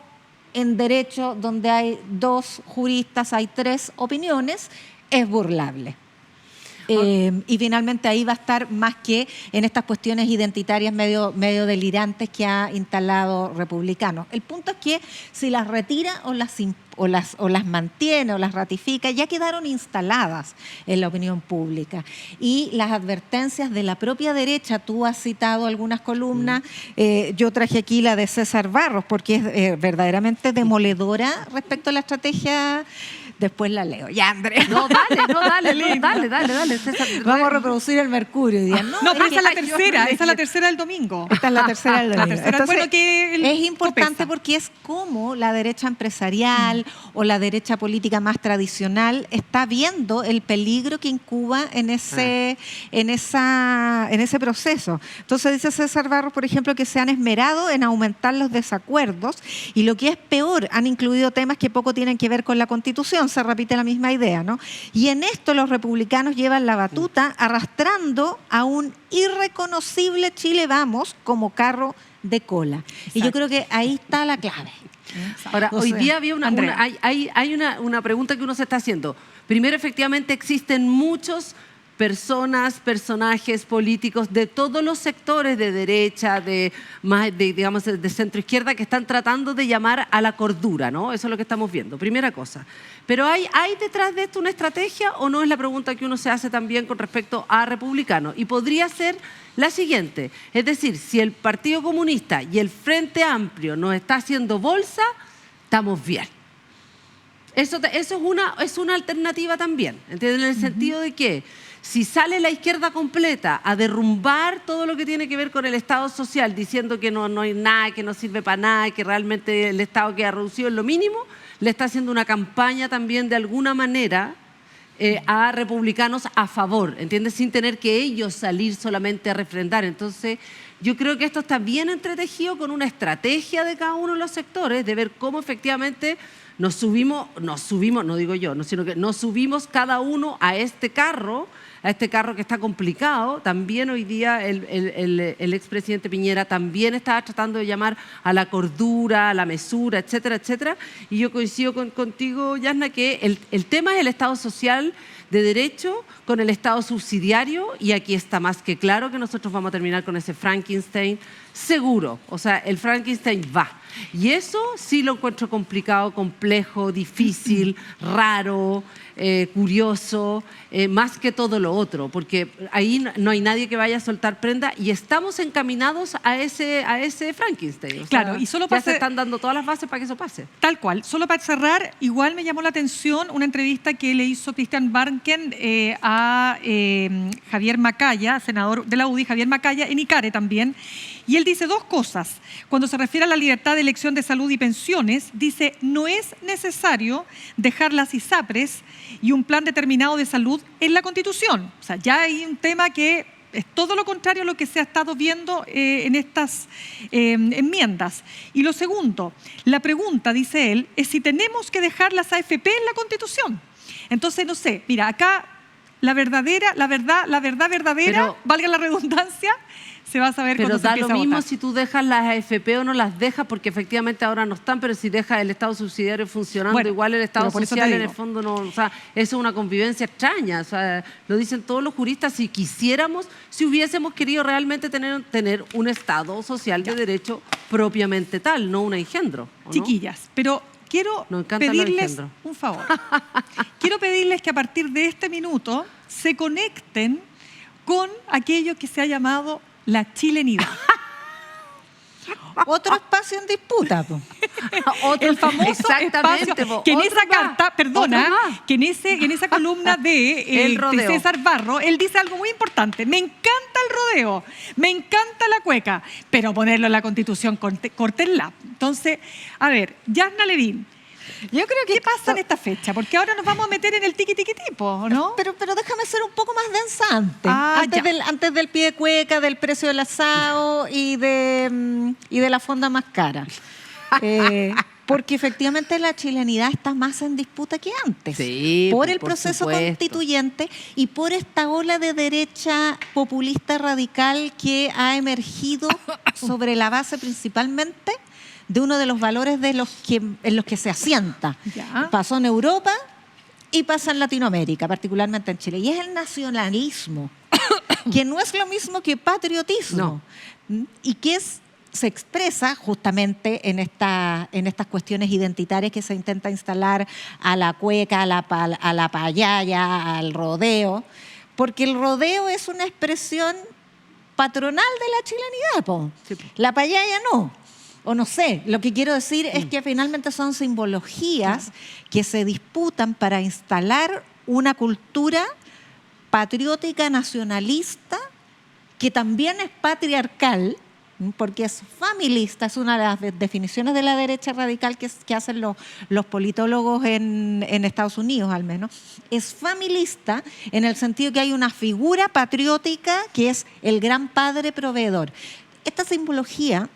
en derecho, donde hay 2 juristas, hay 3 opiniones, es burlable. Y finalmente ahí va a estar más que en estas cuestiones identitarias medio delirantes que ha instalado Republicanos. El punto es que si las retira o las mantiene o las ratifica, ya quedaron instaladas en la opinión pública. Y las advertencias de la propia derecha, tú has citado algunas columnas, yo traje aquí la de César Barros, porque es verdaderamente demoledora respecto a la estrategia. Después la leo. Ya, Andrea. Dale. César, vamos a reproducir el Mercurio. No, pero esa es la tercera. Esa es la tercera del domingo. Esta es la tercera del domingo. Entonces, bueno, que es importante porque es como la derecha empresarial o la derecha política más tradicional está viendo el peligro que incuba en ese proceso. Entonces dice César Barros, por ejemplo, que se han esmerado en aumentar los desacuerdos y lo que es peor, han incluido temas que poco tienen que ver con la Constitución. Se repite la misma idea, ¿no? Y en esto los republicanos llevan la batuta arrastrando a un irreconocible Chile Vamos como carro de cola. Exacto. Y yo creo que ahí está la clave. Ahora, hoy día había hay una pregunta que uno se está haciendo. Primero, efectivamente, existen muchos personajes políticos de todos los sectores de derecha, digamos, de centro izquierda, que están tratando de llamar a la cordura, ¿no? Eso es lo que estamos viendo, primera cosa. Pero ¿hay detrás de esto una estrategia o no? Es la pregunta que uno se hace también con respecto a republicanos. Y podría ser la siguiente, es decir, si el Partido Comunista y el Frente Amplio nos está haciendo bolsa, estamos bien. Eso es una alternativa también, ¿entienden? En el sentido de que si sale la izquierda completa a derrumbar todo lo que tiene que ver con el Estado social, diciendo que no hay nada, que no sirve para nada, que realmente el Estado queda reducido en lo mínimo, le está haciendo una campaña también de alguna manera a republicanos a favor, ¿entiendes? Sin tener que ellos salir solamente a refrendar. Entonces, yo creo que esto está bien entretejido con una estrategia de cada uno de los sectores, de ver cómo efectivamente nos subimos, no digo yo, sino que nos subimos cada uno a este carro que está complicado. También hoy día el expresidente Piñera también estaba tratando de llamar a la cordura, a la mesura, etcétera, etcétera. Y yo coincido contigo, Yasna, que el tema es el Estado social de derecho con el Estado subsidiario, y aquí está más que claro que nosotros vamos a terminar con ese Frankenstein seguro. O sea, el Frankenstein va. Y eso sí lo encuentro complicado, complejo, difícil, raro, curioso, más que todo lo otro, porque ahí no hay nadie que vaya a soltar prenda y estamos encaminados a ese Frankenstein. O claro, sea, y solo ya se están dando todas las bases para que eso pase. Tal cual. Solo para cerrar, igual me llamó la atención una entrevista que le hizo Christian Barnken a Javier Macaya, senador de la UDI, Javier Macaya, en Icare también. Y él dice dos cosas. Cuando se refiere a la libertad de elección de salud y pensiones, dice, no es necesario dejar las ISAPRES y un plan determinado de salud en la Constitución. O sea, ya hay un tema que es todo lo contrario a lo que se ha estado viendo en estas enmiendas. Y lo segundo, la pregunta, dice él, es si tenemos que dejar las AFP en la Constitución. Entonces, no sé, mira, acá la verdad verdadera, valga la redundancia, se va a saber cuando se empieza a votar. Pero da lo mismo si tú dejas las AFP o no las dejas, porque efectivamente ahora no están, pero si dejas el Estado subsidiario funcionando, bueno, igual el Estado social en el fondo no, o sea, eso es una convivencia extraña, o sea, lo dicen todos los juristas, si hubiésemos querido realmente tener un Estado social de derecho propiamente tal, no un engendro. Chiquillas, pero quiero pedirles un favor. Quiero pedirles que a partir de este minuto se conecten con aquello que se ha llamado la chilenidad. Otro espacio en disputa. El famoso espacio que en esa carta, que en esa columna de César Barro, él dice algo muy importante. Me encanta el rodeo, me encanta la cueca, pero ponerlo en la Constitución, córtenla. Entonces, a ver, Yasna Levin, yo creo que ¿qué pasa en esta fecha? Porque ahora nos vamos a meter en el tiqui-tiqui-tipo, ¿no? Pero déjame ser un poco más densante. Antes del pie de cueca, del precio del asado y de la fonda más cara. Porque efectivamente la chilenidad está más en disputa que antes. Sí, por el proceso constituyente y por esta ola de derecha populista radical que ha emergido sobre la base principalmente de uno de los valores en los que se asienta. Ya. Pasó en Europa y pasa en Latinoamérica, particularmente en Chile, y es el nacionalismo, que no es lo mismo que patriotismo, y que se expresa justamente en estas cuestiones identitarias que se intenta instalar a la cueca, a la payaya, al rodeo, porque el rodeo es una expresión patronal de la chilenidad, po. Sí, po. La payaya no. O no sé, lo que quiero decir es que finalmente son simbologías que se disputan para instalar una cultura patriótica nacionalista que también es patriarcal, porque es familista, es una de las definiciones de la derecha radical que hacen los politólogos en Estados Unidos al menos. Es familista en el sentido que hay una figura patriótica que es el gran padre proveedor. Esta simbología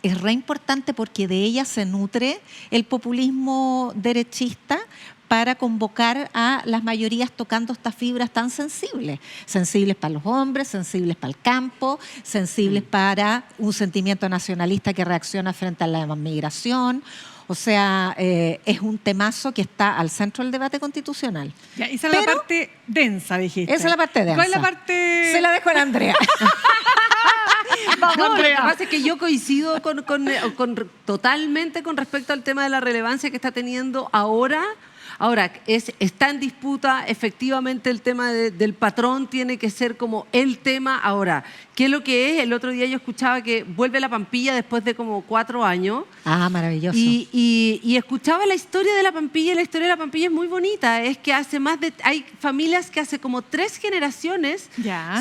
es re importante porque de ella se nutre el populismo derechista para convocar a las mayorías tocando estas fibras tan sensibles. Sensibles para los hombres, sensibles para el campo, sensibles para un sentimiento nacionalista que reacciona frente a la migración. O sea, es un temazo que está al centro del debate constitucional. Ya, esa es la parte densa, dijiste. Esa es la parte densa. ¿Cuál es la parte...? Se la dejo a la Andrea. Vamos, no, Andrea. Lo que pasa es que yo coincido totalmente con respecto al tema de la relevancia que está teniendo ahora. Ahora, está en disputa, efectivamente el tema del patrón tiene que ser como el tema. Ahora, ¿qué es lo que es? El otro día yo escuchaba que vuelve la Pampilla después de como 4 años. Ah, maravilloso. Y escuchaba la historia de la Pampilla, y la historia de la Pampilla es muy bonita. Es que hay familias que hace como 3 generaciones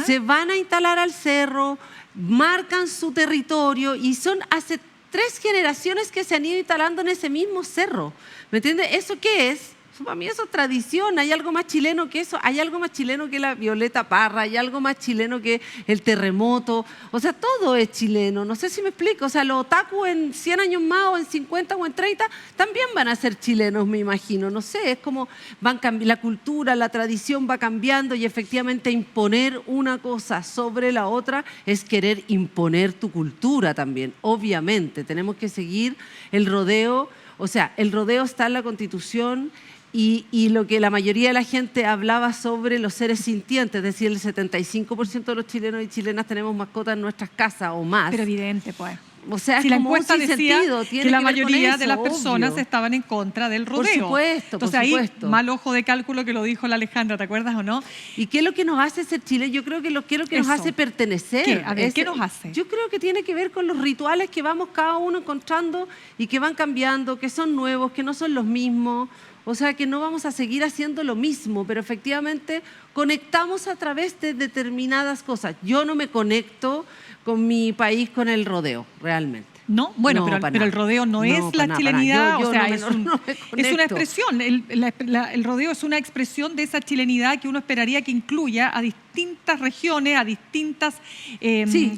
se van a instalar al cerro, marcan su territorio y son hace 3 generaciones que se han ido instalando en ese mismo cerro. ¿Me entiendes? ¿Eso qué es? Para mí eso es tradición. Hay algo más chileno que eso. Hay algo más chileno que la Violeta Parra. Hay algo más chileno que el terremoto. O sea, todo es chileno. No sé si me explico. O sea, los otaku en 100 años más o en 50 o en 30 también van a ser chilenos, me imagino. No sé, es como la cultura, la tradición va cambiando y efectivamente imponer una cosa sobre la otra es querer imponer tu cultura también. Obviamente, tenemos que seguir el rodeo. O sea, el rodeo está en la Constitución y lo que la mayoría de la gente hablaba sobre los seres sintientes, es decir, el 75% de los chilenos y chilenas tenemos mascotas en nuestras casas o más. Pero evidente, pues. O sea, si es la como encuesta decía que la mayoría de las obvio. Personas estaban en contra del rodeo. Por supuesto, entonces ahí, mal ojo de cálculo que lo dijo la Alejandra, ¿te acuerdas o no? ¿Y qué es lo que nos hace ser Chile? Yo creo que nos hace pertenecer. ¿Qué? A ver, ¿qué nos hace? Yo creo que tiene que ver con los rituales que vamos cada uno encontrando y que van cambiando, que son nuevos, que no son los mismos. O sea, que no vamos a seguir haciendo lo mismo, pero efectivamente conectamos a través de determinadas cosas. Yo no me conecto con mi país con el rodeo, realmente. No, bueno, no, pero el rodeo no es la chilenidad, o sea, es una expresión. El rodeo es una expresión de esa chilenidad que uno esperaría que incluya a distintas regiones, a distintas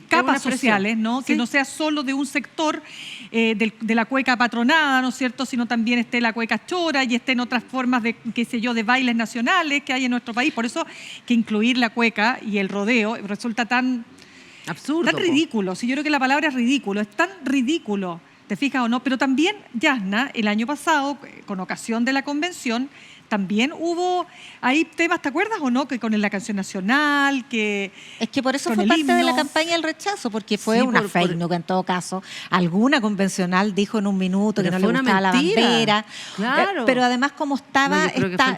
capas sociales, ¿no? Sí. Que no sea solo de un sector de la cueca patronada, ¿no es cierto?, sino también esté la cueca chora y estén otras formas de, qué sé yo, de bailes nacionales que hay en nuestro país. Por eso que incluir la cueca y el rodeo resulta tan absurdo, tan ridículo. Sí, yo creo que la palabra es ridículo, es tan ridículo, ¿te fijas o no? Pero también, Yasna, el año pasado, con ocasión de la convención, también hubo ahí temas, ¿te acuerdas o no? Que con la canción nacional, que... Es que por eso fue parte de la campaña del rechazo, porque fue una fake news, que en todo caso alguna convencional dijo en un minuto que no le gustaba la bandera. Claro. Pero además como estaba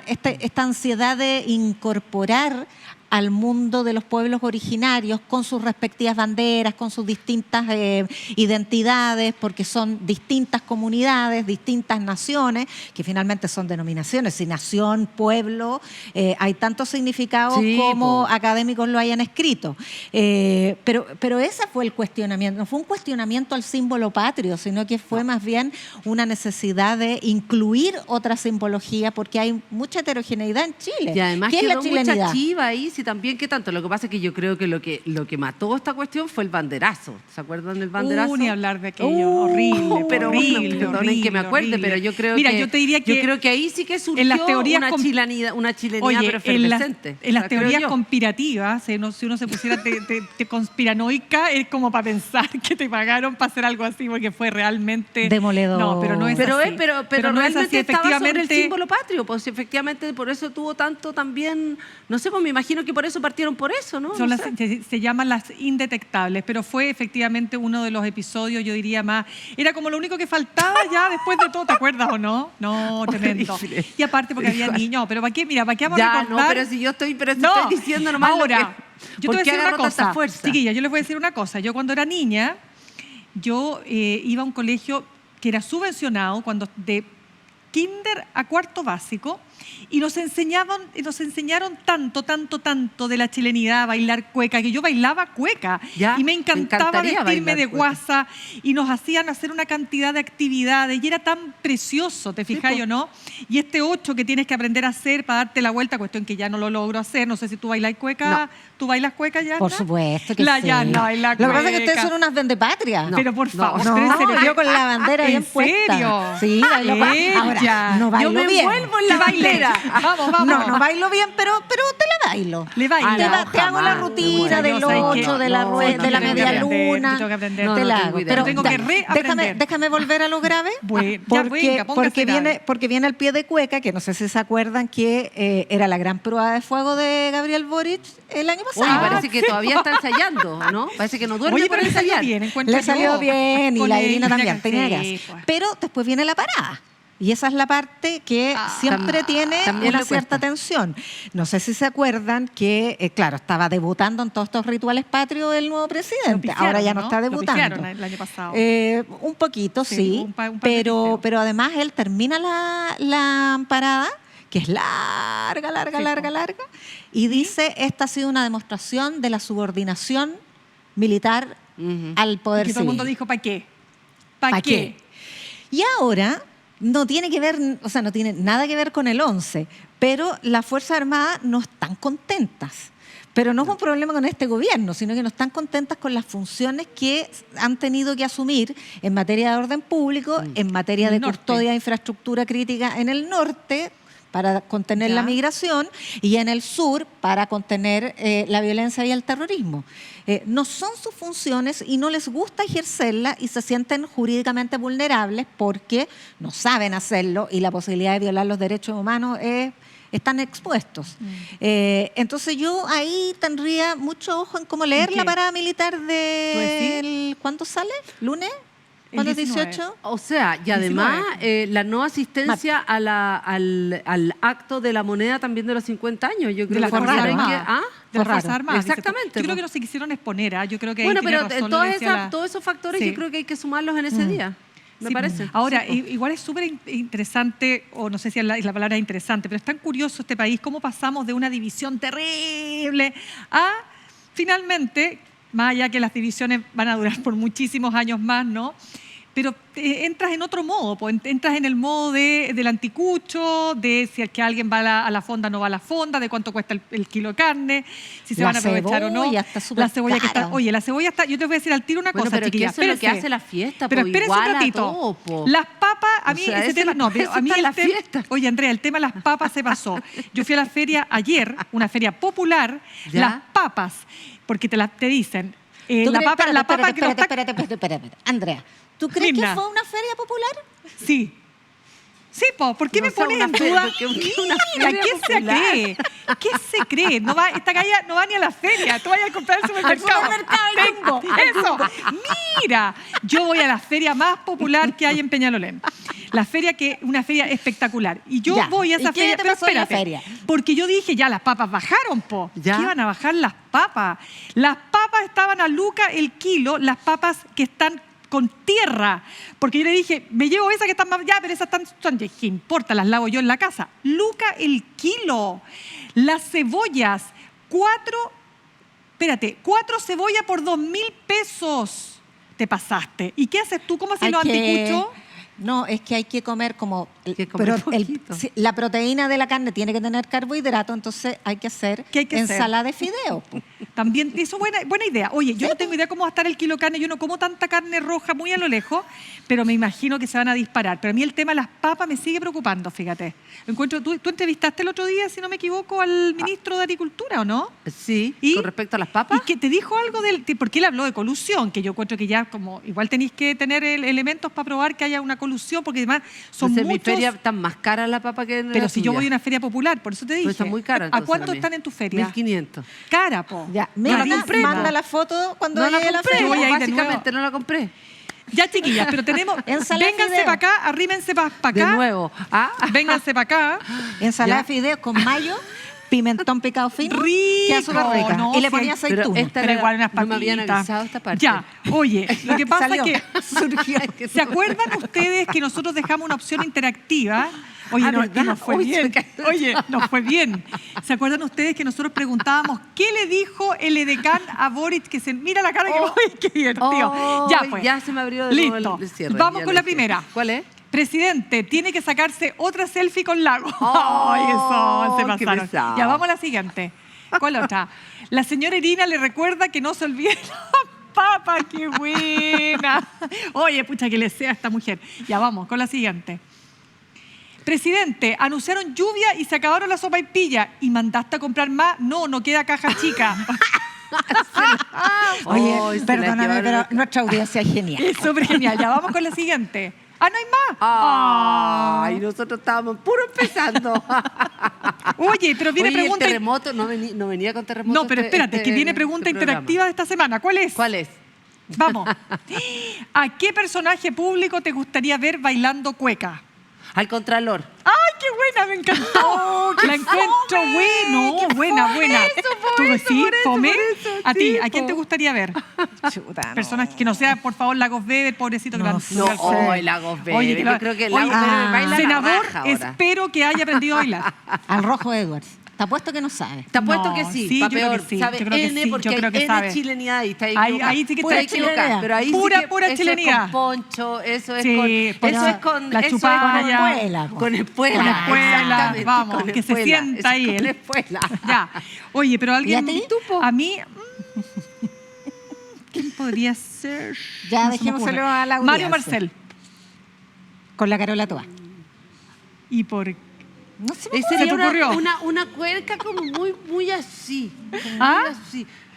esta ansiedad de incorporar al mundo de los pueblos originarios con sus respectivas banderas, con sus distintas identidades, porque son distintas comunidades, distintas naciones, que finalmente son denominaciones. Si nación, pueblo, hay tantos significados como académicos lo hayan escrito. Pero ese fue el cuestionamiento. No fue un cuestionamiento al símbolo patrio, sino que fue más bien una necesidad de incluir otra simbología, porque hay mucha heterogeneidad en Chile. Y además ¿qué es la quedó chilenidad? mucha chiva ahí. si también qué tanto. Lo que pasa es que yo creo que lo que mató esta cuestión fue el banderazo. ¿Se acuerdan del banderazo? Ni hablar de aquello, horrible, pero horrible, perdonen horrible, que me acuerde, horrible. pero yo creo Mira, que yo te diría que yo creo que ahí sí que surgió en las teorías una chilenidad Oye, pero efervescente. en las creo teorías yo. conspirativas, si uno se pusiera de conspiranoica, es como para pensar que te pagaron para hacer algo así, porque fue realmente... Demoledor. No, pero no es Pero, así. pero no es realmente así, estaba sobre el efectivamente. símbolo patrio, pues efectivamente por eso tuvo tanto también, no sé, pues me imagino que por eso partieron por eso, ¿no? Son No las, sé. se llaman las indetectables, pero fue efectivamente uno de los episodios, yo diría más, era como lo único que faltaba ya después de todo, ¿te acuerdas o no? No, tremendo. Horrible. Y aparte porque había niños, pero ¿para qué? Mira, ¿para qué vamos Ya, a recordar? no, pero si yo estoy, estoy diciendo nomás ahora, lo que... yo te ¿por voy a qué decir una agarró tanta cosa, fuerza? chiquilla, yo les voy a decir una cosa. Yo cuando era niña, yo iba a un colegio que era subvencionado cuando de kinder a cuarto básico y nos enseñaron tanto de la chilenidad, bailar cueca, que yo bailaba cueca Ya, y me encantaba encantaría vestirme bailar de cueca. guasa y nos hacían hacer una cantidad de actividades y era tan precioso, ¿te fijas po. o no? Y este 8 que tienes que aprender a hacer para darte la vuelta, cuestión que ya no lo logro hacer, no sé si tú bailas cueca, No. ¿tú bailas cueca ya? Por supuesto que La sí. Yana baila Lo que pasa es que ustedes cueca. son unas vendepatrias. Pero por favor, No, pero en serio, yo con la bandera ¿en bien puesta. serio? Sí, bailo Ella. Ahora, no bailo Yo me bien. envuelvo en la Le bailé. bandera. Vamos. No bailo bien, pero te la bailo. Le bailo. Te hago la rutina del 8, de la rueda, de la media luna. Tengo que aprender. Te la hago. idea. Pero Tengo que reaprender. déjame volver a lo grave. Bueno, ya, venga, póngase grave. Porque viene el pie de cueca, que no sé si se acuerdan que era la gran prueba de fuego de Gabriel Boric el año Oye, pasado. parece que todavía está ensayando, ¿no? Parece que no duerme Oye, por pero le salió ensayar. bien, encuentro Le salió yo. bien y Con la el Irina también, Café, tenía gracia. pues. Pero después viene la parada. Y esa es la parte que siempre tiene también una le cierta cuesta. tensión. No sé si se acuerdan que, claro, estaba debutando en todos estos rituales patrios el nuevo presidente. Ahora ya no está Lo debutando. pifiaron el año pasado. Un poquito, sí. un par de pifios. Pero además él termina la parada, que es larga, y dice, esta ha sido una demostración de la subordinación militar al poder Que todo el mundo civil. dijo, ¿para qué? ¿Pa' qué? Y ahora no tiene que ver, o sea, no tiene nada que ver con el 11, pero las Fuerzas Armadas no están contentas. Pero no es un problema con este gobierno, sino que no están contentas con las funciones que han tenido que asumir en materia de orden público, en materia de custodia de infraestructura crítica en el norte, para contener la migración, y en el sur para contener la violencia y el terrorismo. No son sus funciones y no les gusta ejercerlas y se sienten jurídicamente vulnerables porque no saben hacerlo y la posibilidad de violar los derechos humanos están expuestos. Entonces yo ahí tendría mucho ojo en cómo leer la parada militar del... ¿Cuándo sale? ¿Lunes? ¿Cuándo es 18? O sea, y además la no asistencia al acto de la moneda también de los 50 años. Yo creo De la que Fuerza también hay que- Armada. ¿Ah? De las Fuerzas Armadas. Exactamente. Yo creo que no se quisieron exponer, yo creo que ahí Bueno, tiene pero razón, lo decía todos esos factores Sí. yo creo que hay que sumarlos en ese día. Me Sí, parece. Ahora, Sí, pues. igual es súper interesante, o no sé si es la palabra interesante, pero es tan curioso este país, cómo pasamos de una división terrible a, finalmente, más allá que las divisiones van a durar por muchísimos años más, ¿no? Pero entras en otro modo, pues, entras en el modo del anticucho, de si es que alguien va a la fonda o no va a la fonda, de cuánto cuesta el kilo de carne, si se La van a aprovechar o no. cebolla está súper La cebolla que está, cara. oye, la cebolla está, yo te voy a decir al tiro una Bueno, cosa, pero que chiquilla. eso es lo que espérense. hace la fiesta, Pero po, espérense un igual a ratito. todo, po. Las papas, a O mí sea, ese eso tema, es- no, pero eso a mí está en el la tema, fiesta. oye, Andrea, el tema de las papas se pasó. Yo fui a la feria ayer, una feria popular, ¿Ya? las papas, porque te dicen, ¿Tú la crees- papa, la papa que lo está... espérate. Andrea, ¿tú crees Mirna. que fue una feria popular? Sí. Sí, ¿por qué No me sea pones una en feria, duda? que una Mira, feria ¿qué se popular. cree? ¿Qué se cree? Esta galla no va ni a la feria, tú vayas a comprar al supermercado. Eso. Mira, yo voy a la feria más popular que hay en Peñalolén. La feria una feria espectacular. Y yo Ya. voy a esa ¿Y qué feria, te pero pasó en la espérate, feria? porque yo dije, ya, las papas bajaron, po. ¿Ya? ¿Qué iban a bajar las papas? Las papas estaban a Luca el kilo, las papas que están con tierra, porque yo le dije, me llevo esas que están más, ya, pero esas están, ¿qué importa? Las lavo yo en la casa. Luca el kilo. Las cebollas, 4 cebollas por 2.000 pesos. Te pasaste. ¿Y qué haces tú? ¿Cómo haces los anticuchos? No, es que hay que comer como pero la proteína de la carne tiene que tener carbohidrato, entonces hay que hacer ensalada de fideo. También, eso buena idea. Oye, yo no tengo idea cómo va a estar el kilo de carne, yo no como tanta carne roja muy a lo lejos, pero me imagino que se van a disparar. Pero a mí el tema de las papas me sigue preocupando, fíjate. Tú entrevistaste el otro día, si no me equivoco, al ministro de Agricultura, ¿o no? Sí, con respecto a las papas. ¿Y que te dijo algo porque él habló de colusión? Que yo encuentro que ya como igual tenéis que tener elementos para probar que haya una colusión, porque además son muchos. En mi feria están más caras la papa que en Pero la si tuya. yo voy a una feria popular, por eso te dije. Pues está muy cara. ¿A cuánto están en tu feria? 1.500. Cara, po. Ya, manda la foto cuando llegue la feria. Voy a ir de básicamente no la compré. Ya, chiquillas, pero tenemos... Vénganse para acá, arrímense para acá. De nuevo. Vénganse para acá. Ensalada de fideos con mayo, pimentón picado fino. Rico. Queda súper rica. No, y le ponía aceituna. Pero igual unas papitas. No me habían avisado esta parte. Ya, oye, lo que pasa es que surgió. ¿Se acuerdan ustedes que nosotros dejamos una opción interactiva? Oye, nos fue bien. Oye, nos fue bien. ¿Se acuerdan ustedes que nosotros preguntábamos qué le dijo el edecán a Boric? Que se mira la cara que qué divertido. Ya pues. Ya se me abrió de nuevo el cierre. Vamos con la primera. ¿Cuál es? Presidente, tiene que sacarse otra selfie con Lago. ¡Ay, eso! Se pasaron. Ya, vamos a la siguiente. ¿Cuál otra? La señora Irina le recuerda que no se olvide la papa. ¡Qué buena! Oye, pucha, que le sea a esta mujer. Ya, vamos con la siguiente. Presidente, anunciaron lluvia y se acabaron la sopaipilla. ¿Y mandaste a comprar más? No queda caja chica. Oye, perdóname, pero nuestra audiencia es genial. Es súper genial. Ya, vamos con la siguiente. ¿No hay más? Ay, nosotros estábamos puro empezando. Oye, pero viene pregunta... ¿el terremoto? ¿No venía con terremoto? No, pero espérate, que viene pregunta interactiva de esta semana. ¿Cuál es? ¿Cuál es? Vamos. ¿A qué personaje público te gustaría ver bailando cueca? Al Contralor. ¡Ay, qué buena! Me encantó. La encuentro buena. ¿Tú decís, fome? A ti, ¿a quién te gustaría ver? Chuta, Personaje que no sea, por favor, Lagos Weber, pobrecito. Lagos Weber. Yo creo que Lagos Weber baila senador, la raja ahora. Espero que haya aprendido a bailar. Al Rojo Edwards. Te apuesto que no sabe. Te apuesto que sí. Yo creo que sí. Sabe N porque hay N chilenidad y está ahí sí que está equivocada. Pero ahí pura chilenidad. Es con poncho, eso es con la chupada con espuela. Con espuela, vamos, que se sienta ahí. Con espuela. Ya. Oye, pero alguien... ¿Y a ti? A mí... ¿Quién podría ser? Ya, dejémoselo a la audiencia. Mario Marcel. Con la Carola Toa. ¿Y por qué? No se ¿Se te ocurrió? Una cuerca como muy así.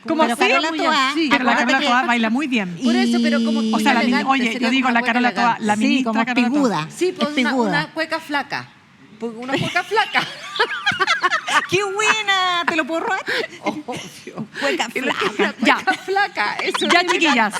Como así, Carola Toa, pero la Carola Toa baila muy bien. Por eso, pero como... O sea, oye, yo digo la Carola Toa, la ministra como Carola Toa. Sí, pues una cueca flaca. Una cueca flaca. ¡Qué buena! ¿Te lo puedo robar? Cueca flaca. Ya, flaca. Eso ya, chiquillas.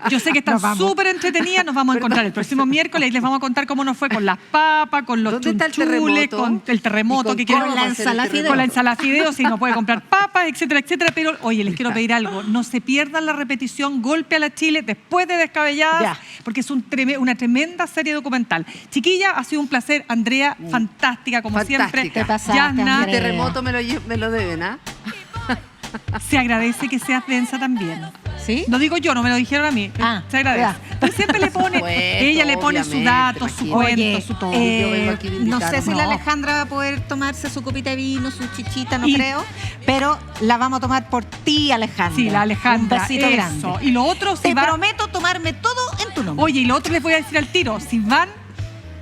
Yo sé que están súper entretenidas. Nos vamos a encontrar el próximo miércoles y les vamos a contar cómo nos fue con las papas, con los chunchules, con el terremoto que quiero. Con la ensalada fideo. Con la ensalada fideo, si no puede comprar papas, etcétera, etcétera. Pero, oye, les quiero pedir algo. No se pierdan la repetición Golpe a la Chile después de Descabelladas, porque es una tremenda serie documental. Chiquilla, ha sido un placer. Andrea, fantástica, como siempre. Te pasaste, Yasna, terremoto me lo deben, ¿ah? Se agradece que seas densa también. ¿Sí? Lo digo yo, no me lo dijeron a mí. Se agradece. Pero siempre le pone, ella le pone su dato, su cuento, su todo. No sé si la Alejandra va a poder tomarse su copita de vino, su chichita, no creo, pero la vamos a tomar por ti, Alejandra. Sí, la Alejandra. Un besito grande. Y lo otro, te prometo tomarme todo en tu nombre. Oye, y lo otro les voy a decir al tiro. Si van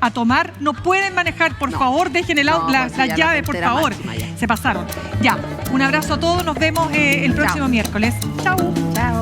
a tomar, no pueden manejar, por favor, dejen la llave, por favor. Se pasaron. Ya, un abrazo a todos, nos vemos el próximo miércoles. Chau. Chao.